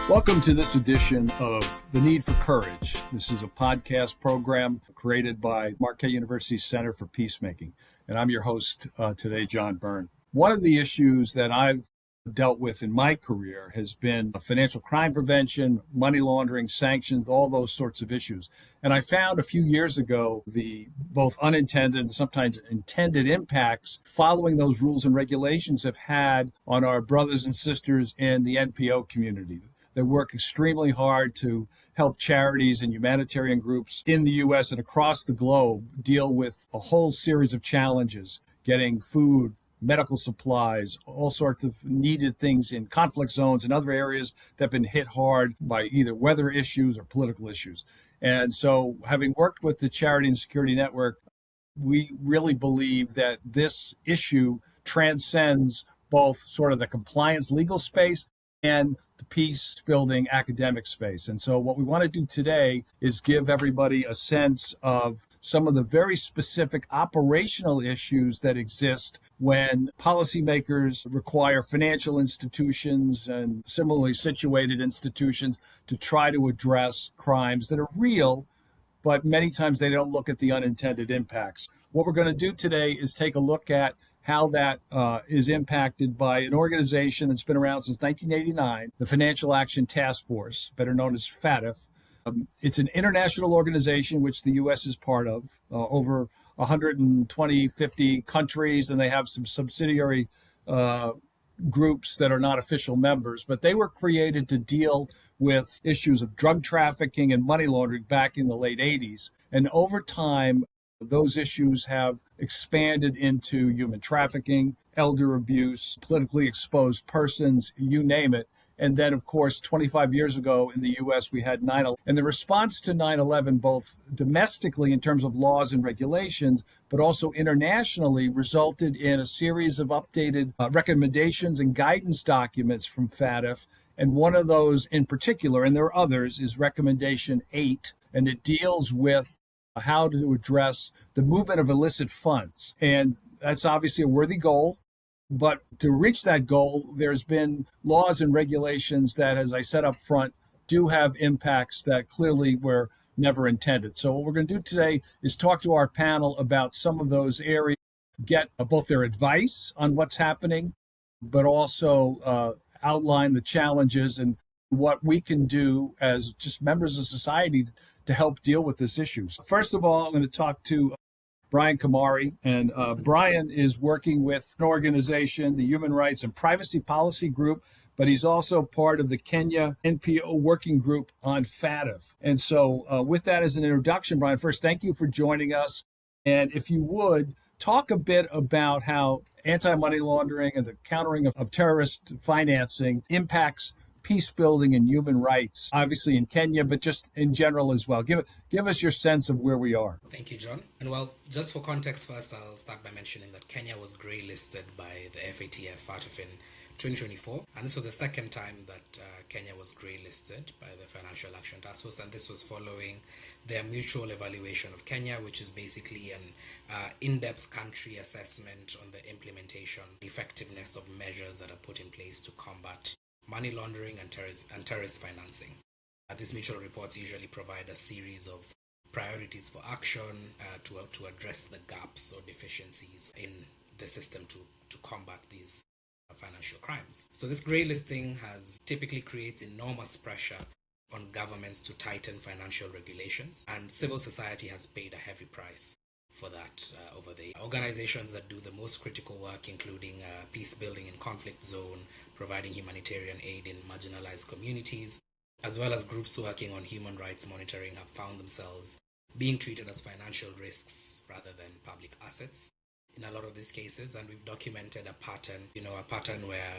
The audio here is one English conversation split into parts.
Welcome to this edition of The Need for Courage. This is a podcast program created by Marquette University's Center for Peacemaking. And I'm your host today, John Byrne. One of the issues that I've dealt with in my career has been financial crime prevention, money laundering, sanctions, all those sorts of issues. And I found a few years ago the both unintended and sometimes intended impacts following those rules and regulations have had on our brothers and sisters in the NPO community. They work extremely hard to help charities and humanitarian groups in the U.S. and across the globe deal with a whole series of challenges, getting food, medical supplies, all sorts of needed things in conflict zones and other areas that have been hit hard by either weather issues or political issues. And so, having worked with the Charity and Security Network, we really believe that this issue transcends both sort of the compliance legal space and the peace building academic space. And so what we want to do today is give everybody a sense of some of the very specific operational issues that exist when policymakers require financial institutions and similarly situated institutions to try to address crimes that are real, but many times they don't look at the unintended impacts. What we're going to do today is take a look at how that is impacted by an organization that's been around since 1989, the Financial Action Task Force, better known as FATF. It's an international organization which the U.S. is part of, over 120, 50 countries, and they have some subsidiary groups that are not official members, but they were created to deal with issues of drug trafficking and money laundering back in the late 80s. And over time, those issues have expanded into human trafficking, elder abuse, politically exposed persons, you name it. And then, of course, 25 years ago in the U.S., we had 9/11. And the response to 9/11, both domestically in terms of laws and regulations, but also internationally, resulted in a series of updated recommendations and guidance documents from FATF. And one of those in particular, and there are others, is Recommendation 8, and it deals with how to address the movement of illicit funds. And that's obviously a worthy goal. But to reach that goal, there's been laws and regulations that, as I said up front, do have impacts that clearly were never intended. So what we're going to do today is talk to our panel about some of those areas, get both their advice on what's happening, but also outline the challenges and what we can do as just members of society to help deal with this issue. So first of all, I'm going to talk to Brian Kimari, and Brian is working with an organization, the Human Rights and Privacy Policy Group, but he's also part of the Kenya NPO Working Group on FATF. And so with that as an introduction, Brian, first, thank you for joining us. And if you would, talk a bit about how anti-money laundering and the countering of terrorist financing impacts peace building and human rights, obviously in Kenya, but just in general as well. Give us your sense of where we are. Thank you, John. And well, just for context first, I'll start by mentioning that Kenya was grey listed by the FATF in 2024. And this was the second time that Kenya was grey listed by the Financial Action Task Force. And this was following their mutual evaluation of Kenya, which is basically an in-depth country assessment on the implementation, effectiveness of measures that are put in place to combat money laundering and terrorist financing. These mutual reports usually provide a series of priorities for action to address the gaps or deficiencies in the system to combat these financial crimes. So this grey listing typically creates enormous pressure on governments to tighten financial regulations, and civil society has paid a heavy price for that over the years. Organizations that do the most critical work, including peace building in conflict zone, providing humanitarian aid in marginalized communities, as well as groups working on human rights monitoring, have found themselves being treated as financial risks rather than public assets in a lot of these cases. And we've documented a pattern where,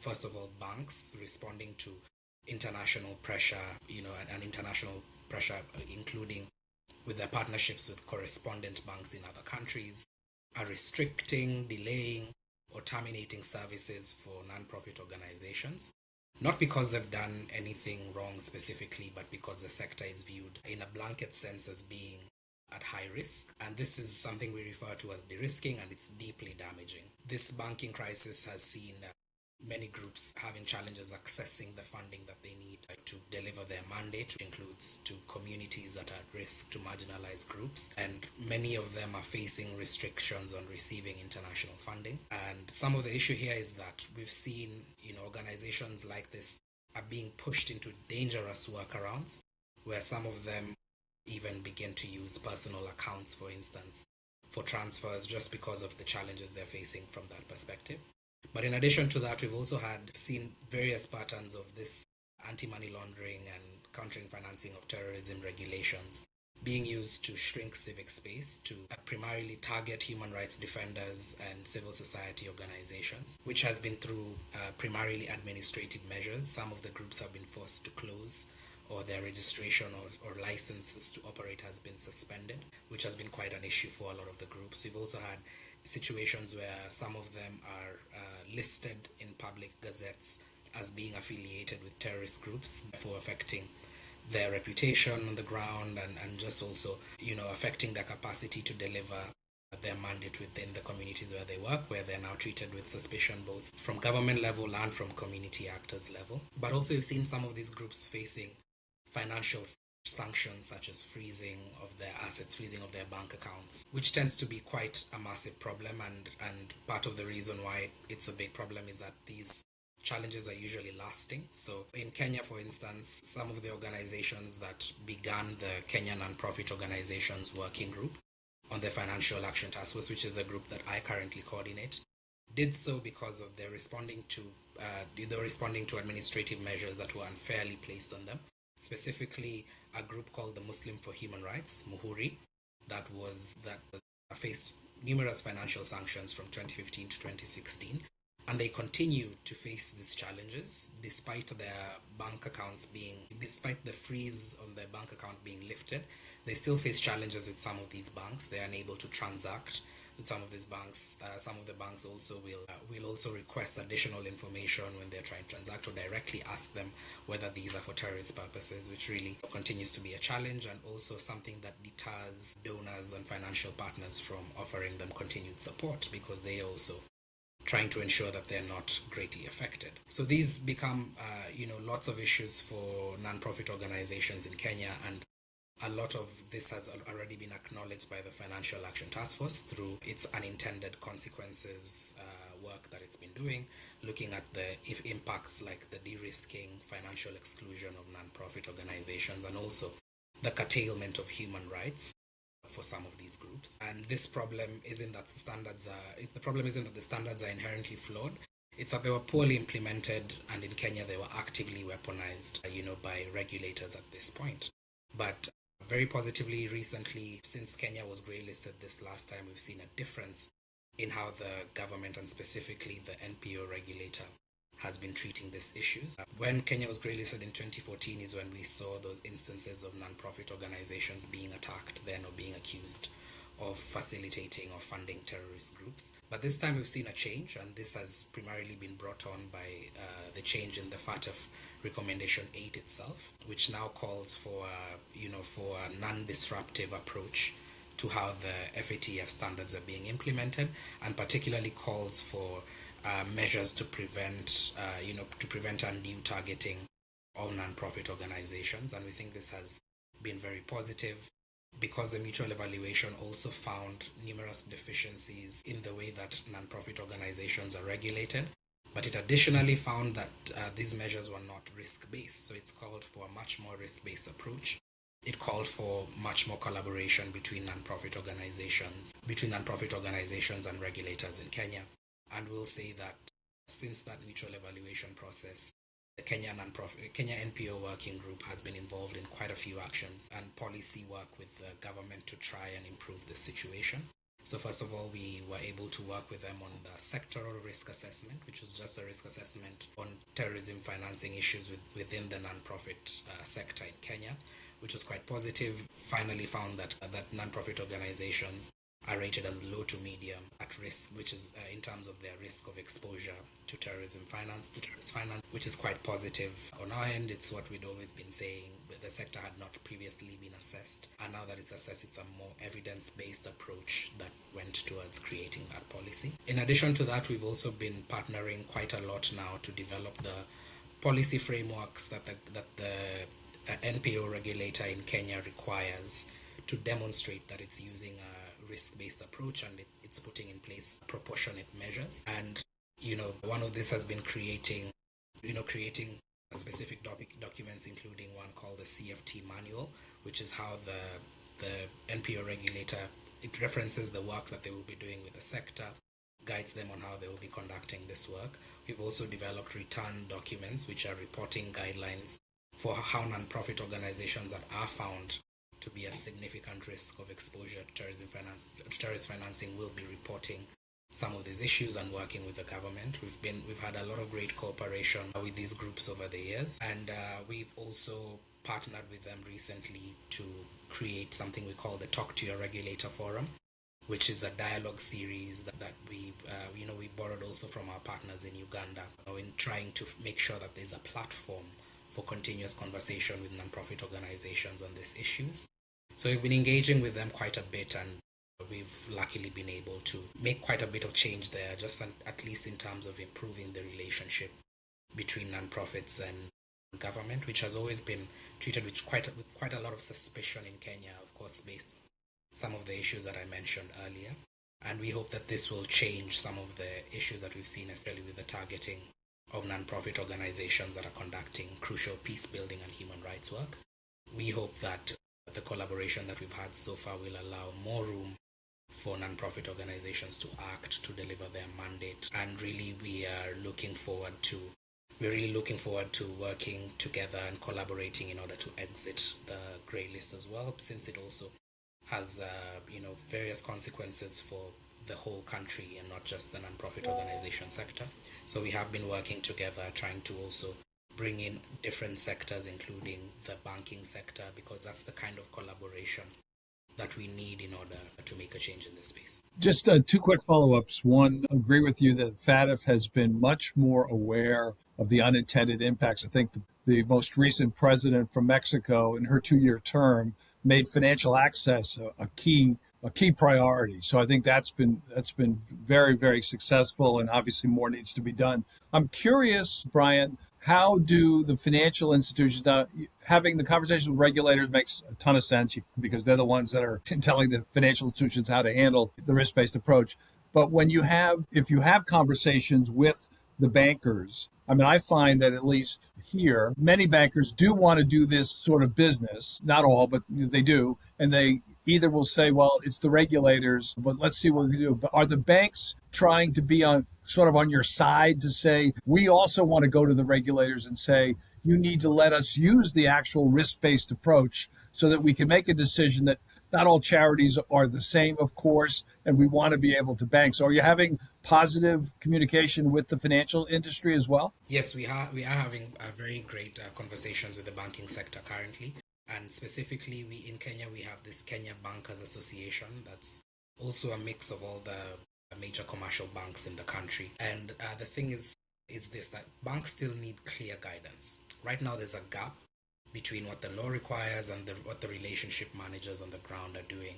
first of all, banks responding to international pressure, and international pressure, including with their partnerships with correspondent banks in other countries, are restricting, delaying, or terminating services for non-profit organizations, not because they've done anything wrong specifically, but because the sector is viewed in a blanket sense as being at high risk. And this is something we refer to as derisking, and it's deeply damaging. This banking crisis has seen many groups having challenges accessing the funding that they need to deliver their mandate, which includes to communities that are at risk, to marginalized groups. And many of them are facing restrictions on receiving international funding. And some of the issue here is that we've seen, organizations like this are being pushed into dangerous workarounds, where some of them even begin to use personal accounts, for instance, for transfers just because of the challenges they're facing from that perspective. But in addition to that, we've also seen various patterns of this anti-money laundering and countering financing of terrorism regulations being used to shrink civic space, to primarily target human rights defenders and civil society organizations, which has been through primarily administrative measures. Some of the groups have been forced to close, or their registration or licenses to operate has been suspended, which has been quite an issue for a lot of the groups. We've also had situations where some of them are listed in public gazettes as being affiliated with terrorist groups, therefore affecting their reputation on the ground and just also, affecting their capacity to deliver their mandate within the communities where they work, where they're now treated with suspicion both from government level and from community actors level. But also we've seen some of these groups facing financial sanctions such as freezing of their assets, freezing of their bank accounts, which tends to be quite a massive problem. And part of the reason why it's a big problem is that these challenges are usually lasting. So in Kenya, for instance, some of the organizations that began the Kenya Non-Profit Organizations Working Group on the Financial Action Task Force, which is the group that I currently coordinate, did so because of their responding to administrative measures that were unfairly placed on them. Specifically, a group called the Muslim for Human Rights, Muhuri, that faced numerous financial sanctions from 2015 to 2016. And they continue to face these challenges despite the freeze on their bank account being lifted. They still face challenges with some of these banks. They are unable to transact with some of these banks. Some of the banks also will also request additional information when they're trying to transact, or directly ask them whether these are for terrorist purposes, which really continues to be a challenge, and also something that deters donors and financial partners from offering them continued support, because they also trying to ensure that they're not greatly affected. So these become, lots of issues for non-profit organizations in Kenya, and a lot of this has already been acknowledged by the Financial Action Task Force through its unintended consequences work that it's been doing, looking at the impacts like the derisking, financial exclusion of non-profit organizations, and also the curtailment of human rights for some of these groups. And this problem isn't that the standards are inherently flawed. It's that they were poorly implemented, and in Kenya they were actively weaponized, by regulators at this point. But very positively, recently, since Kenya was grey-listed this last time, we've seen a difference in how the government, and specifically the NPO regulator, has been treating these issues. When Kenya was grey-listed in 2014 is when we saw those instances of non-profit organizations being attacked then, or being accused of facilitating or funding terrorist groups. But this time we've seen a change, and this has primarily been brought on by the change in the FATF Recommendation 8 itself, which now calls for a non-disruptive approach to how the FATF standards are being implemented, and particularly calls for measures to prevent undue targeting of non-profit organizations. And we think this has been very positive, because the mutual evaluation also found numerous deficiencies in the way that non-profit organizations are regulated. But it additionally found that these measures were not risk-based. So it's called for a much more risk-based approach. It called for much more collaboration between non-profit organizations and regulators in Kenya. And we'll say that since that mutual evaluation process, the Kenya NPO Working Group has been involved in quite a few actions and policy work with the government to try and improve the situation. So first of all, we were able to work with them on the sectoral risk assessment, which was just a risk assessment on terrorism financing issues within the non-profit sector in Kenya, which was quite positive. Finally found that non-profit organizations are rated as low to medium at risk, which is in terms of their risk of exposure to terrorist finance, which is quite positive. On our end, it's what we'd always been saying, but the sector had not previously been assessed, and now that it's assessed, it's a more evidence-based approach that went towards creating that policy. In addition to that, we've also been partnering quite a lot now to develop the policy frameworks that the NPO regulator in Kenya requires to demonstrate that it's using a risk-based approach, and it's putting in place proportionate measures. And one of this has been creating specific documents, including one called the CFT manual, which is how the NPO regulator, it references the work that they will be doing with the sector, guides them on how they will be conducting this work. We've also developed return documents, which are reporting guidelines for how non-profit organizations that are found to be at significant risk of exposure to terrorist financing will be reporting some of these issues and working with the government. We've had a lot of great cooperation with these groups over the years, and we've also partnered with them recently to create something we call the Talk to Your Regulator Forum, which is a dialogue series that we borrowed also from our partners in Uganda, in trying to make sure that there's a platform for continuous conversation with non-profit organizations on these issues. So we've been engaging with them quite a bit, and we've luckily been able to make quite a bit of change there, just at least in terms of improving the relationship between non-profits and government, which has always been treated with quite a lot of suspicion in Kenya, of course, based on some of the issues that I mentioned earlier. And we hope that this will change some of the issues that we've seen, especially with the targeting of non-profit organizations that are conducting crucial peacebuilding and human rights work. We hope that the collaboration that we've had so far will allow more room for non-profit organizations to act, to deliver their mandate. And really, we're really looking forward to working together and collaborating in order to exit the grey list as well, since it also has various consequences for the whole country and not just the non-profit organization sector. So we have been working together, trying to also bring in different sectors, including the banking sector, because that's the kind of collaboration that we need in order to make a change in this space. Just two quick follow-ups. One, agree with you that FATF has been much more aware of the unintended impacts. I think the most recent president from Mexico in her 2-year term made financial access a key priority. So I think that's been very, very successful, and obviously more needs to be done. I'm curious, Brian, how do the financial institutions, now having the conversation with regulators makes a ton of sense because they're the ones that are telling the financial institutions how to handle the risk-based approach. But if you have conversations with the bankers, I mean, I find that at least here, many bankers do want to do this sort of business. Not all, but they do. And they either will say, well, it's the regulators, but let's see what we can do. But are the banks trying to be on your side to say, we also want to go to the regulators and say, you need to let us use the actual risk-based approach so that we can make a decision that not all charities are the same, of course, and we want to be able to bank. So are you having positive communication with the financial industry as well? Yes, we are having very great conversations with the banking sector currently. And specifically, in Kenya, we have this Kenya Bankers Association that's also a mix of all the major commercial banks in the country. And the thing is this, that banks still need clear guidance. Right now, there's a gap between what the law requires and what the relationship managers on the ground are doing.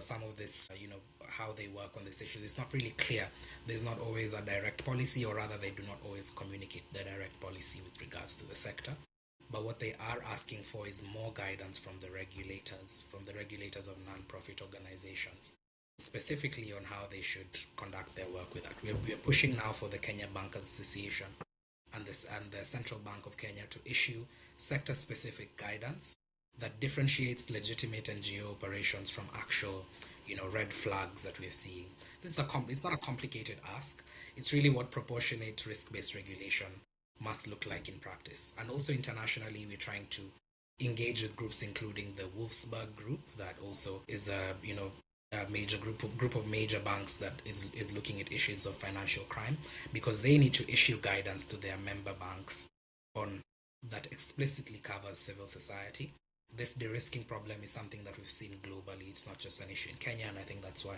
Some of this, how they work on these issues, it's not really clear. There's not always a direct policy, or rather they do not always communicate the direct policy with regards to the sector. But what they are asking for is more guidance from the regulators of non-profit organizations, specifically on how they should conduct their work with that. We are pushing now for the Kenya Bankers Association and the Central Bank of Kenya to issue sector-specific guidance that differentiates legitimate NGO operations from actual, red flags that we're seeing. It's not a complicated ask. It's really what proportionate risk-based regulation must look like in practice. And also internationally, we're trying to engage with groups including the Wolfsburg Group, that also is a major group of major banks that is looking at issues of financial crime, because they need to issue guidance to their member banks on that explicitly covers civil society This de-risking problem is something that we've seen globally. It's not just an issue in Kenya, and I think that's why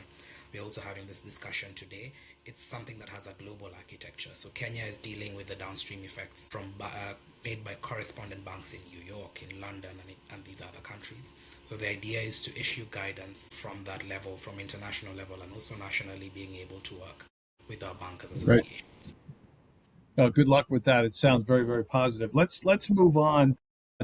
we're also having this discussion today. It's something that has a global architecture. So Kenya is dealing with the downstream effects made by correspondent banks in New York, in London, and these other countries. So the idea is to issue guidance from that level, from international level, and also nationally being able to work with our bankers Right. associations. Good luck with that. It sounds very, very positive. Let's move on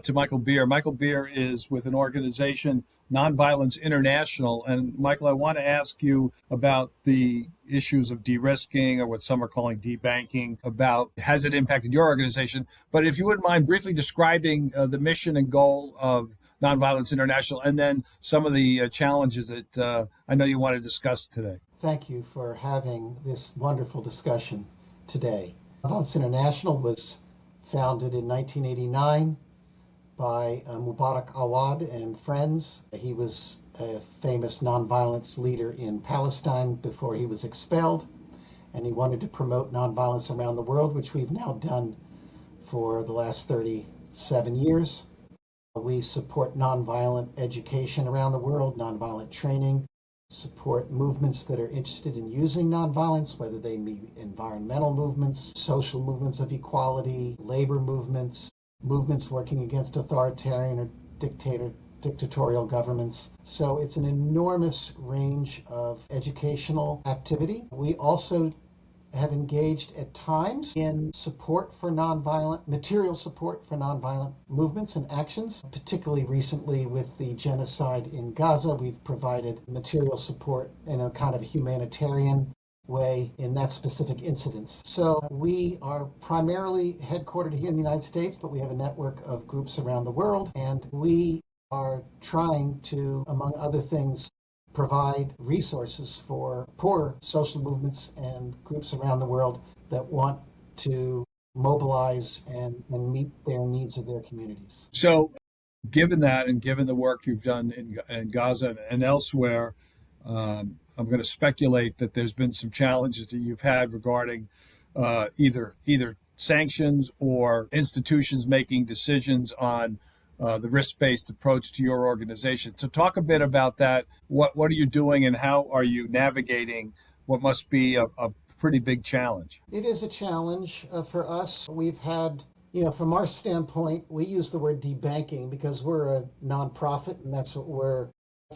to Michael Beer. Michael Beer is with an organization, Nonviolence International. And Michael, I want to ask you about the issues of de-risking, or what some are calling debanking. About has it impacted your organization? But if you wouldn't mind briefly describing the mission and goal of Nonviolence International, and then some of the challenges that I know you want to discuss today. Thank you for having this wonderful discussion today. Nonviolence International was founded in 1989 by Mubarak Awad and friends. He was a famous nonviolence leader in Palestine before he was expelled, and he wanted to promote nonviolence around the world, which we've now done for the last 37 years. We support nonviolent education around the world, nonviolent training, support movements that are interested in using nonviolence, whether they be environmental movements, social movements of equality, labor movements, movements working against authoritarian or dictatorial governments. So it's an enormous range of educational activity. We also have engaged at times in support for nonviolent, material support for nonviolent movements and actions. Particularly recently with the genocide in Gaza, we've provided material support in a kind of humanitarian way in that specific incidence. So we are primarily headquartered here in the United States, but we have a network of groups around the world, and we are trying to, among other things, provide resources for poor social movements and groups around the world that want to mobilize and meet their needs of their communities. So, given that, and given the work you've done in Gaza and elsewhere, I'm going to speculate that there's been some challenges that you've had regarding either sanctions or institutions making decisions on the risk-based approach to your organization. So talk a bit about that. What are you doing, and how are you navigating what must be a pretty big challenge? It is a challenge for us. We've had, from our standpoint, we use the word debanking because we're a nonprofit, and that's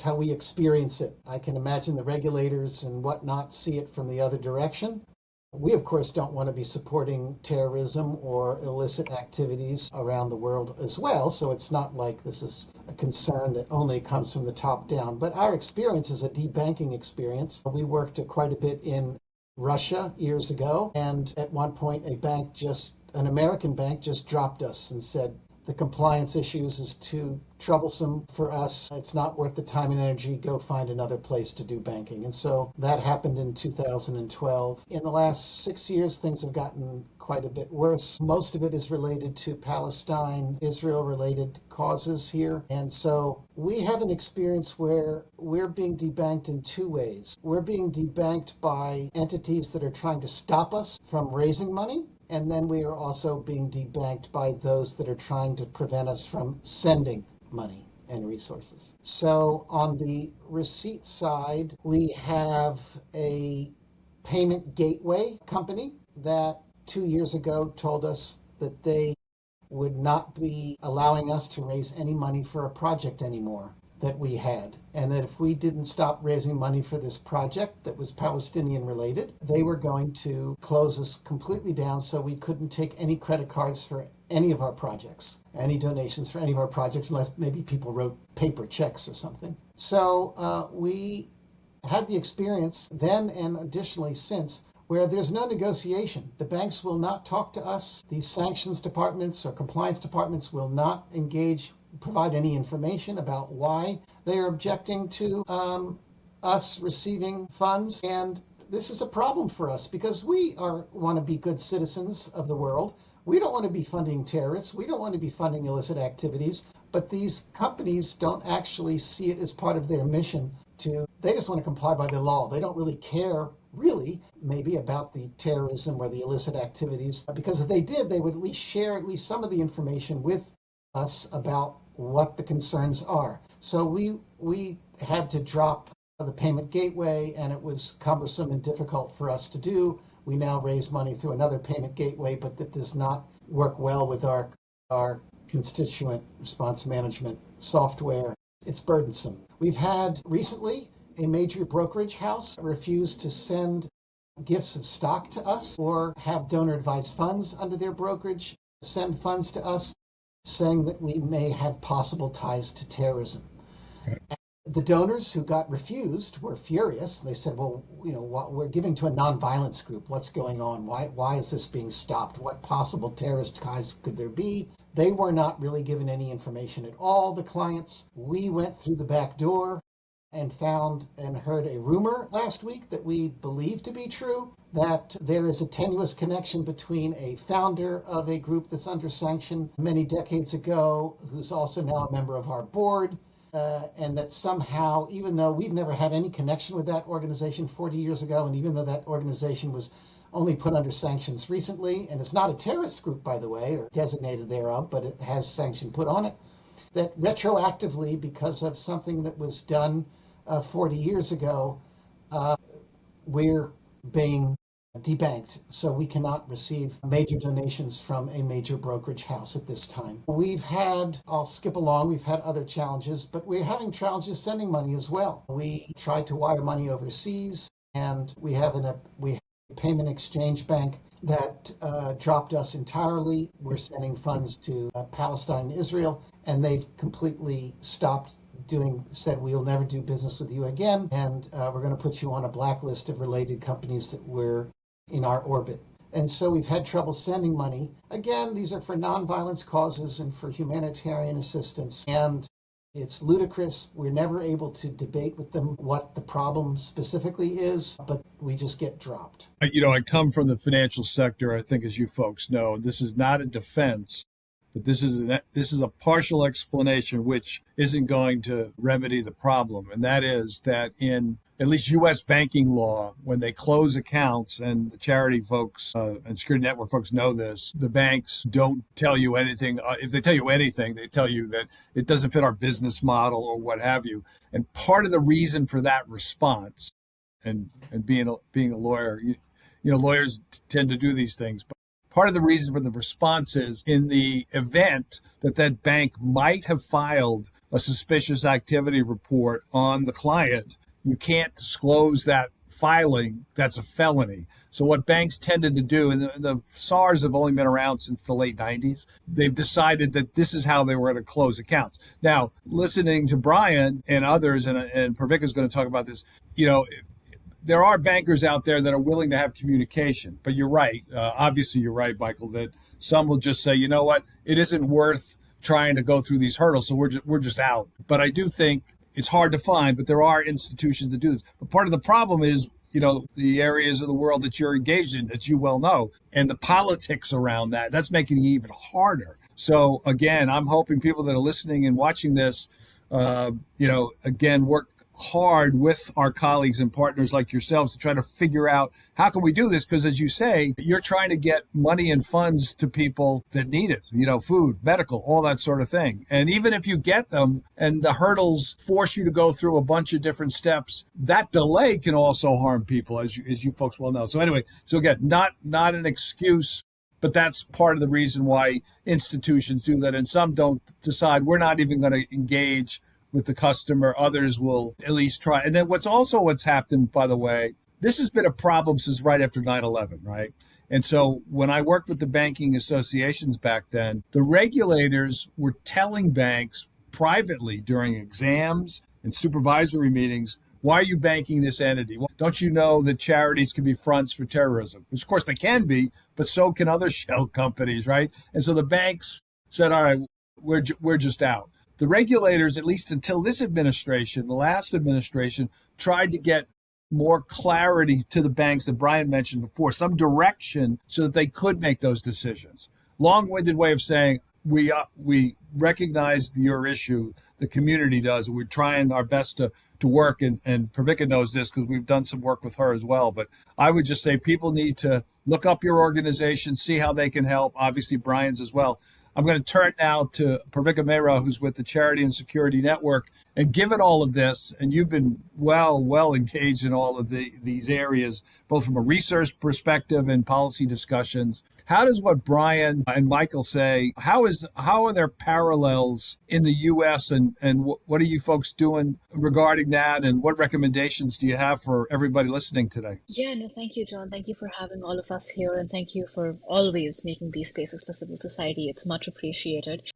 how we experience it. I can imagine the regulators and whatnot see it from the other direction. We, of course, don't want to be supporting terrorism or illicit activities around the world as well, so it's not like this is a concern that only comes from the top down. But our experience is a debanking experience. We worked quite a bit in Russia years ago, and at one point an American bank just dropped us and said, the compliance issues is too troublesome for us. It's not worth the time and energy. Go find another place to do banking. And so that happened in 2012. In the last 6 years, things have gotten quite a bit worse. Most of it is related to Palestine, Israel-related causes here. And so we have an experience where we're being debanked in two ways. We're being debanked by entities that are trying to stop us from raising money. And then we are also being debanked by those that are trying to prevent us from sending money and resources. So on the receipt side, we have a payment gateway company that 2 years ago told us that they would not be allowing us to raise any money for a project anymore that we had, and that if we didn't stop raising money for this project that was Palestinian related, they were going to close us completely down, so we couldn't take any credit cards for any of our projects, any donations for any of our projects, unless maybe people wrote paper checks or something. So we had the experience then, and additionally since, where there's no negotiation. The banks will not talk to us. These sanctions departments or compliance departments will not provide any information about why they are objecting to us receiving funds. And this is a problem for us because we want to be good citizens of the world. We don't want to be funding terrorists. We don't want to be funding illicit activities. But these companies don't actually see it as part of their mission they just want to comply by the law. They don't really care, maybe about the terrorism or the illicit activities, because if they did, they would at least share at least some of the information with us about what the concerns are. So we had to drop the payment gateway, and it was cumbersome and difficult for us to do. We now raise money through another payment gateway, but that does not work well with our constituent response management software. It's burdensome. We've had recently a major brokerage house refuse to send gifts of stock to us or have donor advised funds under their brokerage send funds to us, saying that we may have possible ties to terrorism. The donors who got refused were furious. They said, well, we're giving to a nonviolence group. What's going on? Why is this being stopped? What possible terrorist ties could there be? They were not really given any information at all, the clients. We went through the back door and found and heard a rumor last week that we believe to be true, that there is a tenuous connection between a founder of a group that's under sanction many decades ago, who's also now a member of our board, and that somehow, even though we've never had any connection with that organization 40 years ago, and even though that organization was only put under sanctions recently, and it's not a terrorist group, by the way, or designated thereof, but it has sanction put on it, that retroactively, because of something that was done 40 years ago, we're being debanked, so we cannot receive major donations from a major brokerage house at this time. I'll skip along, we've had other challenges, but we're having challenges sending money as well. We tried to wire money overseas, and we have a payment exchange bank that dropped us entirely. We're sending funds to Palestine and Israel, and they've completely stopped said we'll never do business with you again, and we're going to put you on a blacklist of related companies that were in our orbit. And so we've had trouble sending money. Again, these are for nonviolence causes and for humanitarian assistance. And it's ludicrous. We're never able to debate with them what the problem specifically is, but we just get dropped. I come from the financial sector. I think, as you folks know, this is not a defense, but this is a partial explanation, which isn't going to remedy the problem. And that is that in at least U.S. banking law, when they close accounts, and the charity folks and security network folks know this, the banks don't tell you anything. If they tell you anything, they tell you that it doesn't fit our business model or what have you. And part of the reason for that response, and being a lawyer, lawyers tend to do these things, but part of the reason for the response is in the event that bank might have filed a suspicious activity report on the client, you can't disclose that filing. That's a felony. So what banks tended to do, and the SARs have only been around since the late 90s, they've decided that this is how they were going to close accounts. Now, listening to Brian and others, and Poorvika is going to talk about this, there are bankers out there that are willing to have communication, but you're right. Obviously, you're right, Michael, that some will just say, you know what, it isn't worth trying to go through these hurdles, so we're just out. But I do think it's hard to find, but there are institutions that do this. But part of the problem is, the areas of the world that you're engaged in, that you well know, and the politics around that's making it even harder. So again, I'm hoping people that are listening and watching this, again, work hard with our colleagues and partners like yourselves to try to figure out how can we do this, because as you say, you're trying to get money and funds to people that need it, food, medical, all that sort of thing. And even if you get them and the hurdles force you to go through a bunch of different steps, that delay can also harm people, as you folks well know. So anyway, again, not an excuse, but that's part of the reason why institutions do that. And some don't decide, we're not even going to engage with the customer. Others will at least try. And then what's happened, by the way, this has been a problem since right after 9/11, right? And so when I worked with the banking associations back then, the regulators were telling banks privately during exams and supervisory meetings, why are you banking this entity? Well, don't you know that charities can be fronts for terrorism? Which, of course, they can be, but so can other shell companies, right? And so the banks said, all right, we're just out. The regulators, at least until this administration, the last administration, tried to get more clarity to the banks that Brian mentioned before, some direction so that they could make those decisions. Long-winded way of saying, we recognize your issue, the community does, and we're trying our best to work, and Poorvika knows this because we've done some work with her as well. But I would just say people need to look up your organization, see how they can help, obviously Brian's as well. I'm going to turn now to Poorvika Mehra, who's with the Charity and Security Network. And given all of this, and you've been well engaged in all of these areas, both from a research perspective and policy discussions, how does what Brian and Michael say, how are there parallels in the U.S. and what are you folks doing regarding that? And what recommendations do you have for everybody listening today? Yeah, no, thank you, John. Thank you for having all of us here, and thank you for always making these spaces for civil society. It's much appreciated.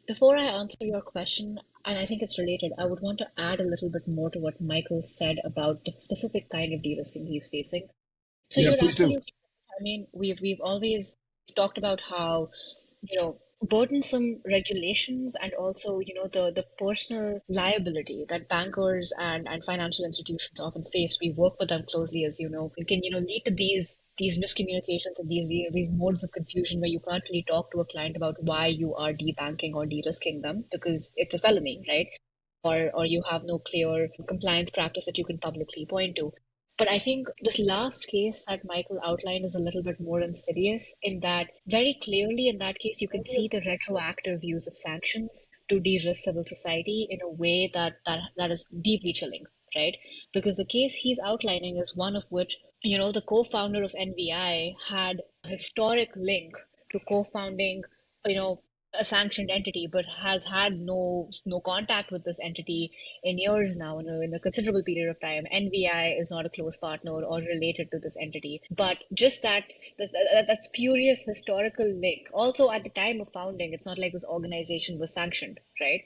Before I answer your question, and I think it's related, I would want to add a little bit more to what Michael said about the specific kind of de-risking he's facing. So Yeah, you're please do. absolutely right. I mean, we've always talked about how, burdensome regulations and also, the personal liability that bankers and financial institutions often face. We work with them closely, as you know. It can, lead to these miscommunications and these modes of confusion where you can't really talk to a client about why you are debanking or de-risking them because it's a felony, right? Or you have no clear compliance practice that you can publicly point to. But I think this last case that Michael outlined is a little bit more insidious in that very clearly in that case, you can see the retroactive use of sanctions to de-risk civil society in a way that is deeply chilling, right? Because the case he's outlining is one of which, the co-founder of NVI had a historic link to co-founding, a sanctioned entity, but has had no contact with this entity in years now, in a considerable period of time. NVI is not a close partner or related to this entity, but just that spurious historical link. Also, at the time of founding, it's not like this organization was sanctioned, right?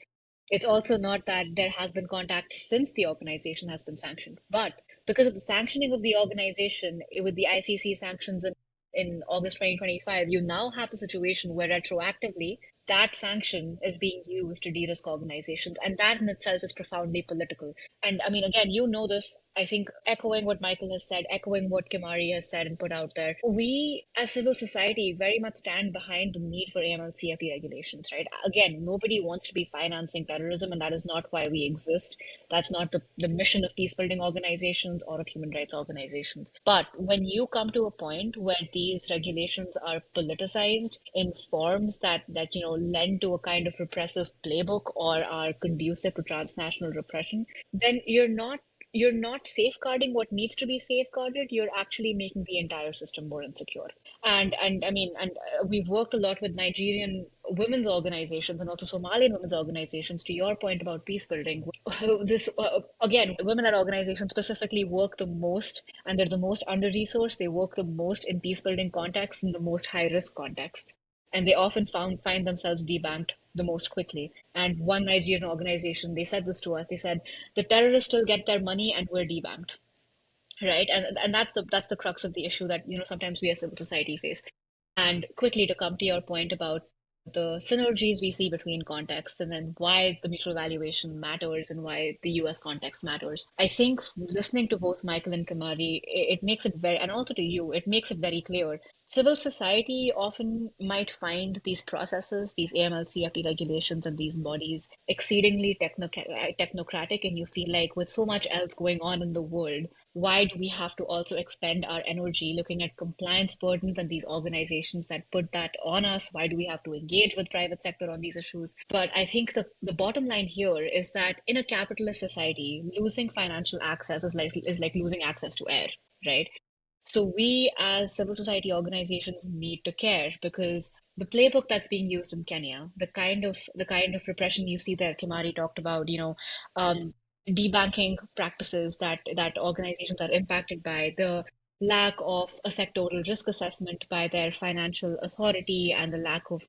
It's also not that there has been contact since the organization has been sanctioned, but because of the sanctioning of the organization with the ICC sanctions in August 2025, you now have the situation where retroactively that sanction is being used to de-risk organizations. And that in itself is profoundly political. And I mean, again, this, I think, echoing what Michael has said, echoing what Kimari has said and put out there. We as civil society very much stand behind the need for AML-CFT regulations, right? Again, nobody wants to be financing terrorism, and that is not why we exist. That's not the mission of peace-building organizations or of human rights organizations. But when you come to a point where these regulations are politicized in forms that lend to a kind of repressive playbook or are conducive to transnational repression, then you're not safeguarding what needs to be safeguarded. You're actually making the entire system more insecure. And we've worked a lot with Nigerian women's organizations and also Somalian women's organizations. To your point about peace building, this again, women-led organizations specifically work the most, and they're the most under-resourced. They work the most in peace building contexts, in the most high-risk contexts. And they often find themselves debanked the most quickly. And one Nigerian organization, they said this to us. They said, the terrorists still get their money and we're debanked, right? And that's the crux of the issue that, sometimes we as civil society face. And quickly to come to your point about the synergies we see between contexts and then why the mutual evaluation matters and why the US context matters. I think listening to both Michael and Kimari, it makes it very, and also to you, it makes it very clear. Civil society often might find these processes, these AML-CFT regulations and these bodies exceedingly technocratic, and you feel like with so much else going on in the world, why do we have to also expend our energy looking at compliance burdens and these organizations that put that on us? Why do we have to engage with private sector on these issues? But I think the bottom line here is that in a capitalist society, losing financial access is like losing access to air, right? So we as civil society organizations need to care because the playbook that's being used in Kenya, the kind of repression you see there, Kimari talked about, debanking practices that organizations are impacted by, the lack of a sectoral risk assessment by their financial authority, and the lack of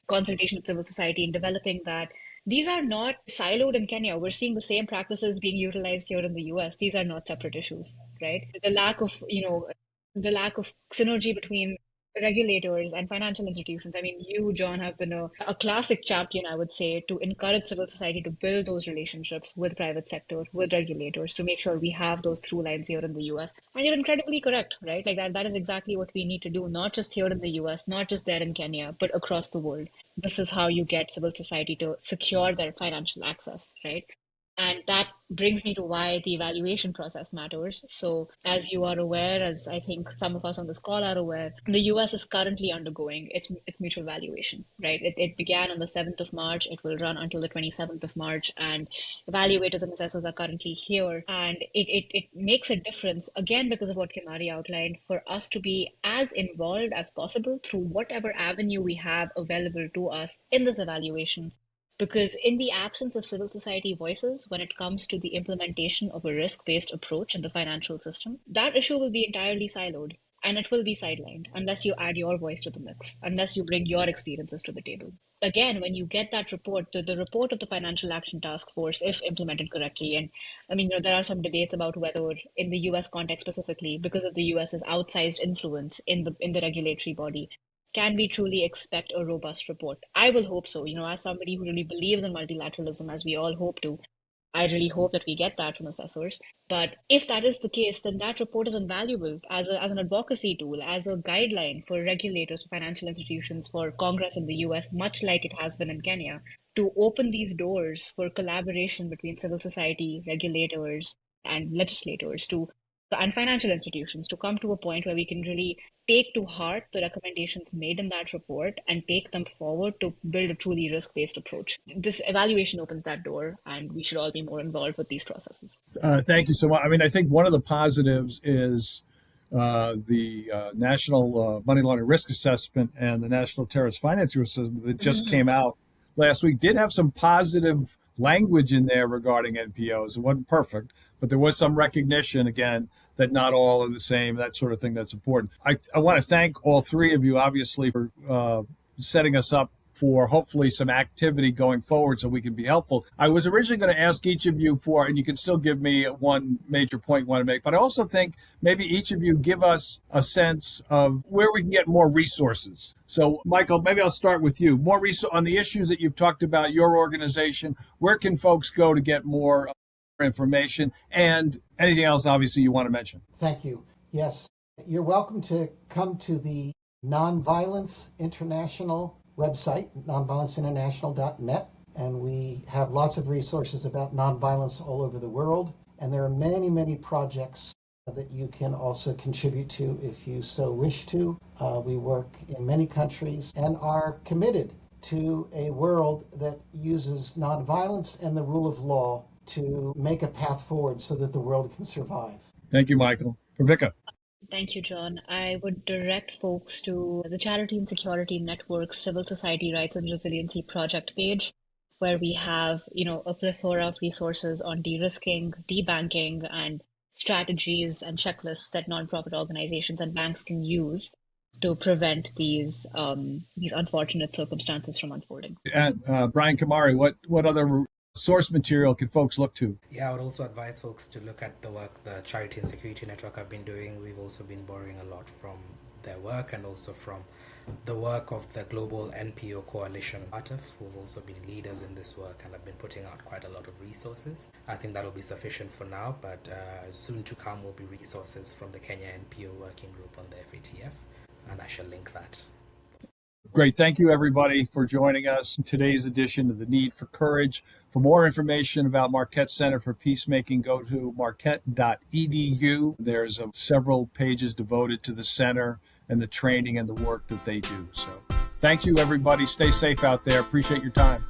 consultation with civil society in developing that. These are not siloed in Kenya. We're seeing the same practices being utilized here in the US. These are not separate issues, right? The lack of synergy between regulators and financial institutions. I mean, you, John, have been a classic champion, I would say, to encourage civil society to build those relationships with private sector, with regulators, to make sure we have those through lines here in the US. And you're incredibly correct, right? Like that is exactly what we need to do, not just here in the US, not just there in Kenya, but across the world. This is how you get civil society to secure their financial access, right? And that brings me to why the evaluation process matters. So, as you are aware, as I think some of us on this call are aware, the US is currently undergoing its mutual evaluation, right? It began on the 7th of March. It will run until the 27th of March. And evaluators and assessors are currently here. And it makes a difference, again, because of what Kimari outlined, for us to be as involved as possible through whatever avenue we have available to us in this evaluation. Because in the absence of civil society voices, when it comes to the implementation of a risk-based approach in the financial system, that issue will be entirely siloed and it will be sidelined unless you add your voice to the mix, unless you bring your experiences to the table. Again, when you get that report, the report of the Financial Action Task Force, if implemented correctly, and I mean, there are some debates about whether in the US context specifically, because of the US's outsized influence in the regulatory body, can we truly expect a robust report? I will hope so. As somebody who really believes in multilateralism, as we all hope to, I really hope that we get that from assessors. But if that is the case, then that report is invaluable as an advocacy tool, as a guideline for regulators, for financial institutions, for Congress in the US, much like it has been in Kenya, to open these doors for collaboration between civil society, regulators, and legislators and financial institutions to come to a point where we can really take to heart the recommendations made in that report and take them forward to build a truly risk-based approach. This evaluation opens that door, and we should all be more involved with these processes. Thank you so much. I mean, I think one of the positives is the National Money Laundering Risk Assessment and the National Terrorist Financing Assessment that just came out last week did have some positive language in there regarding NPOs. It wasn't perfect, but there was some recognition, again, that not all are the same, that sort of thing that's important. I want to thank all three of you, obviously, for setting us up for hopefully some activity going forward so we can be helpful. I was originally going to ask each of you for, and you can still give me one major point you want to make, but I also think maybe each of you give us a sense of where we can get more resources. So, Michael, maybe I'll start with you. More on the issues that you've talked about, your organization, where can folks go to get more information and anything else, obviously, you want to mention? Thank you. Yes, you're welcome to come to the Nonviolence International website, nonviolenceinternational.net, and we have lots of resources about nonviolence all over the world. And there are many, many projects that you can also contribute to if you so wish to. We work in many countries and are committed to a world that uses nonviolence and the rule of law to make a path forward so that the world can survive. Thank you, Michael. Poorvika. Thank you, John. I would direct folks to the Charity and Security Network's Civil Society Rights and Resiliency Project page, where we have, a plethora of resources on de-risking, debanking, and strategies and checklists that nonprofit organizations and banks can use to prevent these unfortunate circumstances from unfolding. And Brian Kimari, what other source material can folks look to? Yeah, I would also advise folks to look at the work the Charity and Security Network have been doing. We've also been borrowing a lot from their work and also from the work of the Global NPO Coalition, who've also been leaders in this work and have been putting out quite a lot of resources. I think that'll be sufficient for now, but soon to come will be resources from the Kenya NPO Working Group on the FATF, and I shall link that. Great. Thank you, everybody, for joining us in today's edition of The Need for Courage. For more information about Marquette Center for Peacemaking, go to marquette.edu. There's several pages devoted to the center and the training and the work that they do. So thank you, everybody. Stay safe out there. Appreciate your time.